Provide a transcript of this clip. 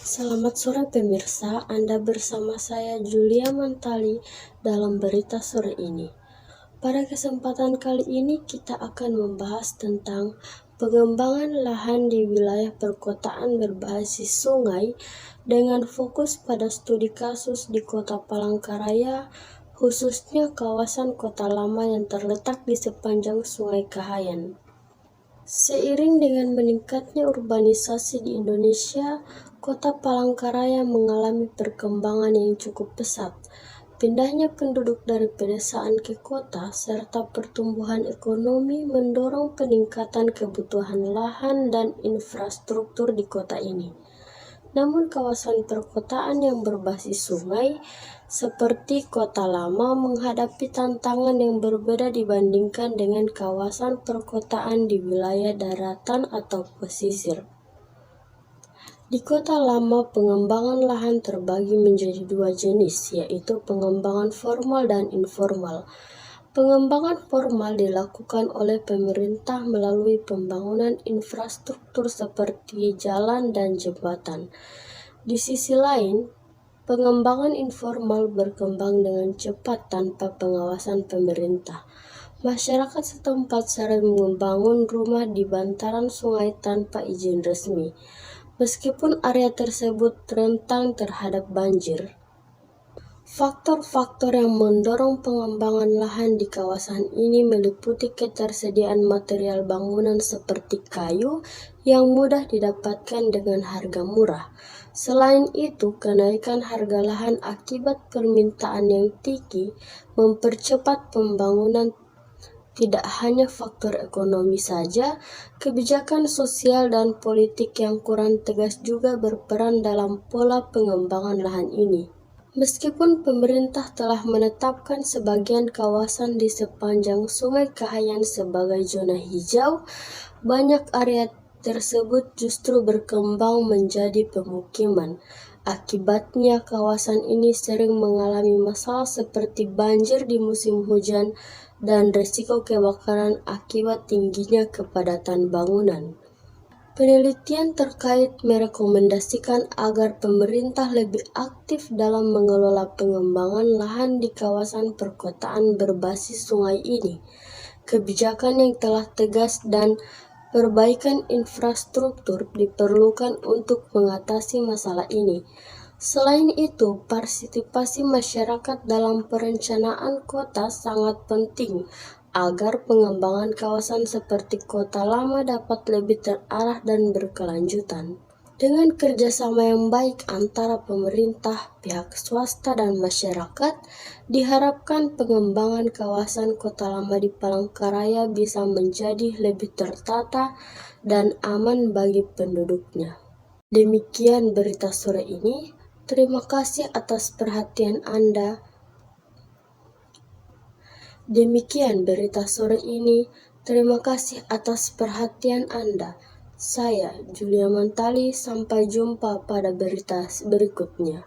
Selamat sore pemirsa, Anda bersama saya Julia Mantali dalam berita sore ini. Pada kesempatan kali ini kita akan membahas tentang pengembangan lahan di wilayah perkotaan berbasis sungai dengan fokus pada studi kasus di Kota Palangkaraya, khususnya kawasan Kota Lama yang terletak di sepanjang Sungai Kahayan. Seiring dengan meningkatnya urbanisasi di Indonesia, Kota Palangkaraya mengalami perkembangan yang cukup pesat. Pindahnya penduduk dari pedesaan ke kota serta pertumbuhan ekonomi mendorong peningkatan kebutuhan lahan dan infrastruktur di kota ini. Namun kawasan perkotaan yang berbasis sungai seperti Kota Lama menghadapi tantangan yang berbeda dibandingkan dengan kawasan perkotaan di wilayah daratan atau pesisir. Di Kota Lama, pengembangan lahan terbagi menjadi dua jenis, yaitu pengembangan formal dan informal. Pengembangan formal dilakukan oleh pemerintah melalui pembangunan infrastruktur seperti jalan dan jembatan. Di sisi lain, pengembangan informal berkembang dengan cepat tanpa pengawasan pemerintah. Masyarakat setempat sering membangun rumah di bantaran sungai tanpa izin resmi, meskipun area tersebut rentan terhadap banjir. Faktor-faktor yang mendorong pengembangan lahan di kawasan ini meliputi ketersediaan material bangunan seperti kayu yang mudah didapatkan dengan harga murah. Selain itu, kenaikan harga lahan akibat permintaan yang tinggi mempercepat pembangunan. Tidak hanya faktor ekonomi saja, kebijakan sosial dan politik yang kurang tegas juga berperan dalam pola pengembangan lahan ini. Meskipun pemerintah telah menetapkan sebagian kawasan di sepanjang Sungai Kahayan sebagai zona hijau, banyak area tersebut justru berkembang menjadi pemukiman. Akibatnya, kawasan ini sering mengalami masalah seperti banjir di musim hujan dan risiko kebakaran akibat tingginya kepadatan bangunan. Penelitian terkait merekomendasikan agar pemerintah lebih aktif dalam mengelola pengembangan lahan di kawasan perkotaan berbasis sungai ini. Kebijakan yang telah tegas dan perbaikan infrastruktur diperlukan untuk mengatasi masalah ini. Selain itu, partisipasi masyarakat dalam perencanaan kota sangat penting agar pengembangan kawasan seperti Kota Lama dapat lebih terarah dan berkelanjutan. Dengan kerjasama yang baik antara pemerintah, pihak swasta, dan masyarakat, diharapkan pengembangan kawasan Kota Lama di Palangkaraya bisa menjadi lebih tertata dan aman bagi penduduknya. Demikian berita sore ini. Terima kasih atas perhatian Anda. Demikian berita sore ini. Terima kasih atas perhatian Anda. Saya Julia Mantali, sampai jumpa pada berita berikutnya.